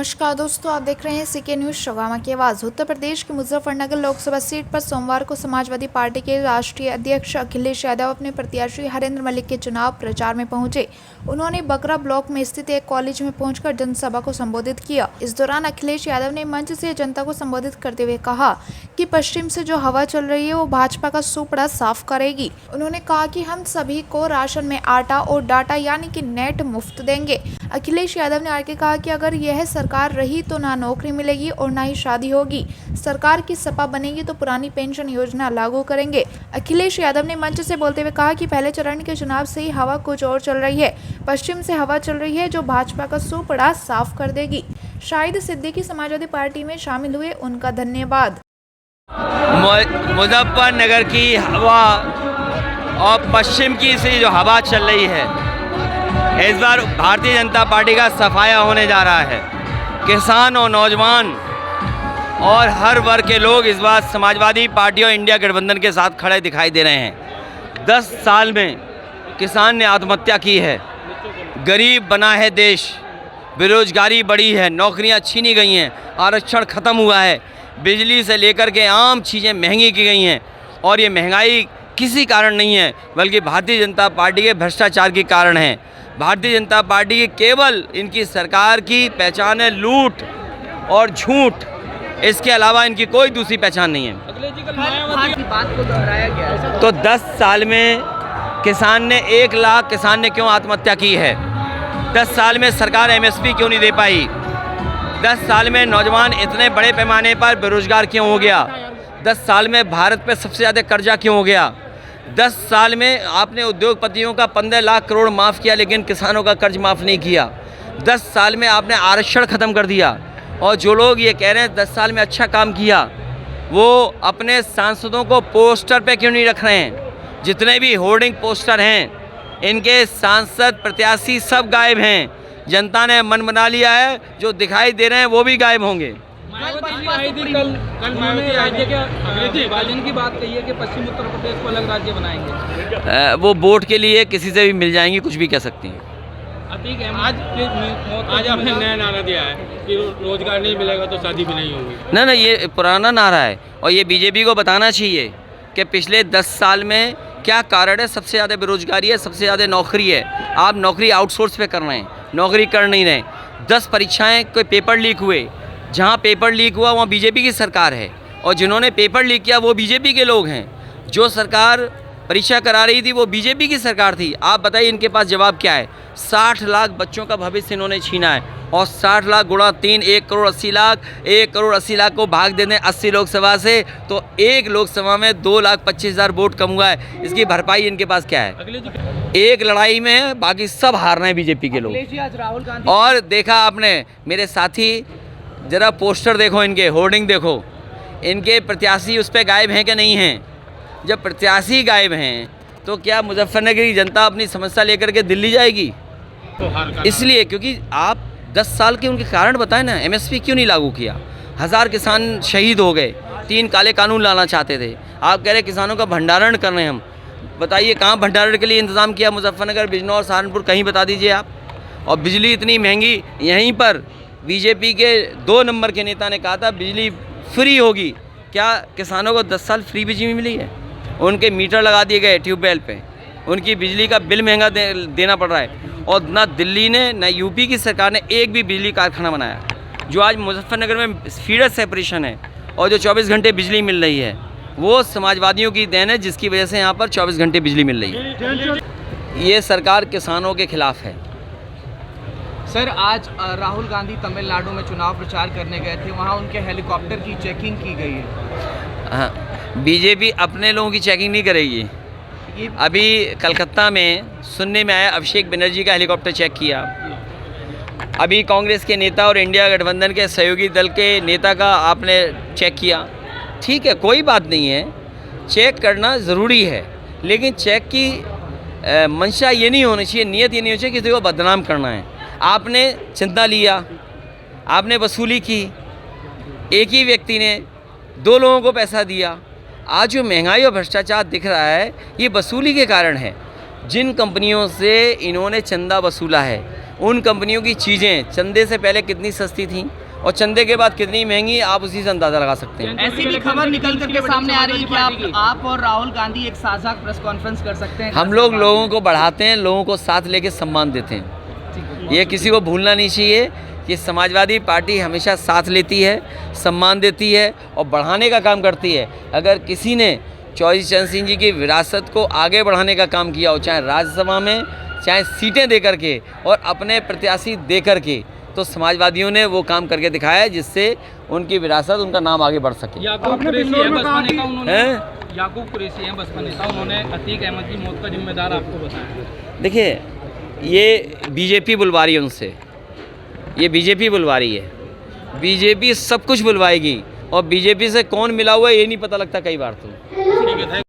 नमस्कार दोस्तों, आप देख रहे हैं सीके न्यूज शोगामा की आवाज़। उत्तर प्रदेश की मुजफ्फरनगर लोकसभा सीट पर सोमवार को समाजवादी पार्टी के राष्ट्रीय अध्यक्ष अखिलेश यादव अपने प्रत्याशी हरेंद्र मलिक के चुनाव प्रचार में पहुंचे। उन्होंने बगरा ब्लॉक में स्थित एक कॉलेज में पहुंचकर जनसभा को संबोधित किया। इस दौरान अखिलेश यादव ने मंच से जनता को संबोधित करते हुए कहा कि पश्चिम से जो हवा चल रही है वो भाजपा का सुपड़ा साफ करेगी। उन्होंने कहा कि हम सभी को राशन में आटा और डाटा यानी कि नेट मुफ्त देंगे। अखिलेश यादव ने आगे कहा कि अगर यह सरकार रही तो ना नौकरी मिलेगी और ना ही शादी होगी। सरकार की सपा बनेगी तो पुरानी पेंशन योजना लागू करेंगे। अखिलेश यादव ने मंच से बोलते हुए कहा कि पहले चरण के चुनाव से ही हवा कुछ और चल रही है। पश्चिम से हवा चल रही है जो भाजपा का सुपड़ा साफ कर देगी। शाहिद सिद्दीकी समाजवादी पार्टी में शामिल हुए, उनका धन्यवाद। मुजफ्फरनगर की हवा और पश्चिम की से जो हवा चल रही है, इस बार भारतीय जनता पार्टी का सफाया होने जा रहा है। किसान और नौजवान और हर वर्ग के लोग इस बार समाजवादी पार्टी और इंडिया गठबंधन के साथ खड़े दिखाई दे रहे हैं। 10 साल में किसान ने आत्महत्या की है, गरीब बना है देश, बेरोजगारी बढ़ी है, नौकरियां छीनी गई हैं, आरक्षण ख़त्म हुआ है, बिजली से लेकर के आम चीज़ें महंगी की गई हैं। और ये महंगाई किसी कारण नहीं है बल्कि भारतीय जनता पार्टी के भ्रष्टाचार के कारण है। भारतीय जनता पार्टी की केवल इनकी सरकार की पहचान है लूट और झूठ, इसके अलावा इनकी कोई दूसरी पहचान नहीं है। की बात को दोहराया गया तो 10 साल में किसान ने 1 लाख किसान ने क्यों आत्महत्या की है? 10 साल में सरकार MSP क्यों नहीं दे पाई? 10 साल में नौजवान इतने बड़े पैमाने पर बेरोजगार क्यों हो गया? 10 साल में भारत पे सबसे ज़्यादा कर्जा क्यों हो गया? 10 साल में आपने उद्योगपतियों का 15 लाख करोड़ माफ़ किया लेकिन किसानों का कर्ज माफ़ नहीं किया। 10 साल में आपने आरक्षण ख़त्म कर दिया। और जो लोग ये कह रहे हैं 10 साल में अच्छा काम किया, वो अपने सांसदों को पोस्टर पे क्यों नहीं रख रहे हैं? जितने भी होर्डिंग पोस्टर हैं, इनके सांसद प्रत्याशी सब गायब हैं। जनता ने मन बना लिया है, जो दिखाई दे रहे हैं वो भी गायब होंगे। कल मायावती राज्य के विभाजन की बात कही है कि पश्चिम उत्तर प्रदेश को अलग राज्य बनाएंगे। वो वोट के लिए किसी से भी मिल जाएंगी, कुछ भी कह सकती हैं। अतीक आज आपने नया नारा दिया है कि रोजगार नहीं मिलेगा तो शादी भी नहीं होगी। ना, ये पुराना नारा है और ये बीजेपी को बताना चाहिए कि पिछले 10 साल में क्या कारण है। सबसे ज़्यादा बेरोजगारी है, सबसे ज़्यादा नौकरी है। आप नौकरी आउटसोर्स पे कर रहे हैं, नौकरी कर नहीं रहे। 10 परीक्षाएँ, कोई पेपर लीक हुए, जहाँ पेपर लीक हुआ वहाँ बीजेपी की सरकार है और जिन्होंने पेपर लीक किया वो बीजेपी के लोग हैं। जो सरकार परीक्षा करा रही थी वो बीजेपी की सरकार थी। आप बताइए इनके पास जवाब क्या है? 60 लाख बच्चों का भविष्य इन्होंने छीना है और 60 लाख गुणा 3, 1 करोड़ 80 लाख। 1 करोड़ 80 लाख को भाग देने 80 लोकसभा से तो एक लोकसभा में 2,25,000 वोट कम हुआ है। इसकी भरपाई इनके पास क्या है? एक लड़ाई में है, बाकी सब हार रहे हैं बीजेपी के लोग। आज राहुल गांधी और देखा आपने मेरे साथी, ज़रा पोस्टर देखो, इनके होर्डिंग देखो, इनके प्रत्याशी उस पर गायब हैं कि नहीं हैं? जब प्रत्याशी गायब हैं तो क्या मुजफ्फरनगर की जनता अपनी समस्या लेकर के दिल्ली जाएगी? इसलिए क्योंकि आप 10 साल के उनके कारण बताएं ना। MSP क्यों नहीं लागू किया? 1000 किसान शहीद हो गए। 3 काले कानून लाना चाहते थे। आप कह रहे किसानों का भंडारण कर रहे हैं हम। बताइए कहाँ भंडारण के लिए इंतज़ाम किया? मुजफ्फरनगर, बिजनौर, सहारनपुर, कहीं बता दीजिए आप। और बिजली इतनी महंगी, यहीं पर बीजेपी के 2 नंबर के नेता ने कहा था बिजली फ्री होगी। क्या किसानों को 10 साल फ्री बिजली मिली है? उनके मीटर लगा दिए गए ट्यूबवेल पे, उनकी बिजली का बिल महंगा देना पड़ रहा है। और ना दिल्ली ने ना यूपी की सरकार ने एक भी बिजली कारखाना बनाया। जो आज मुजफ्फरनगर में फीडर सेपरेशन है और जो 24 घंटे बिजली मिल रही है वो समाजवादियों की देन है, जिसकी वजह से यहाँ पर 24 घंटे बिजली मिल रही है। ये सरकार किसानों के खिलाफ है। सर, आज राहुल गांधी तमिलनाडु में चुनाव प्रचार करने गए थे, वहां उनके हेलीकॉप्टर की चेकिंग की गई है। हाँ, बीजेपी अपने लोगों की चेकिंग नहीं करेगी। अभी कलकत्ता में सुनने में आया अभिषेक बनर्जी का हेलीकॉप्टर चेक किया। अभी कांग्रेस के नेता और इंडिया गठबंधन के सहयोगी दल के नेता का आपने चेक किया। ठीक है, कोई बात नहीं है, चेक करना ज़रूरी है, लेकिन चेक की मंशा ये नहीं होनी चाहिए, नीयत ये नहीं होनी चाहिए किसी को बदनाम करना है। आपने चंदा लिया, आपने वसूली की, एक ही व्यक्ति ने 2 लोगों को पैसा दिया। आज जो महंगाई और भ्रष्टाचार दिख रहा है ये वसूली के कारण है। जिन कंपनियों से इन्होंने चंदा वसूला है उन कंपनियों की चीज़ें चंदे से पहले कितनी सस्ती थीं और चंदे के बाद कितनी महंगी, आप उसी से अंदाज़ा लगा सकते हैं। ऐसी भी खबर निकल करके सामने आ रही है कि आप और राहुल गांधी एक साझा प्रेस कॉन्फ्रेंस कर सकते हैं। हम लोग लोगों को बढ़ाते हैं, लोगों को साथ लेके सम्मान देते हैं। ये किसी को भूलना नहीं चाहिए कि समाजवादी पार्टी हमेशा साथ लेती है, सम्मान देती है और बढ़ाने का काम करती है। अगर किसी ने चौधरी चरण सिंह जी की विरासत को आगे बढ़ाने का काम किया हो, चाहे राज्यसभा में, चाहे सीटें दे करके और अपने प्रत्याशी दे करके, तो समाजवादियों ने वो काम करके दिखाया है जिससे उनकी विरासत, उनका नाम आगे बढ़ सके। याकूब कुरैशी है बसपा नेता, उन्होंने हैं? याकूब कुरैशी हैं बसपा नेता, उन्होंने अतीक अहमद की मौत का जिम्मेदार आपको बताया। देखिए, ये बीजेपी बुलवा रही है उनसे, ये बीजेपी बुलवा रही है। बीजेपी सब कुछ बुलवाएगी और बीजेपी से कौन मिला हुआ है ये नहीं पता लगता कई बार तो। ठीक है।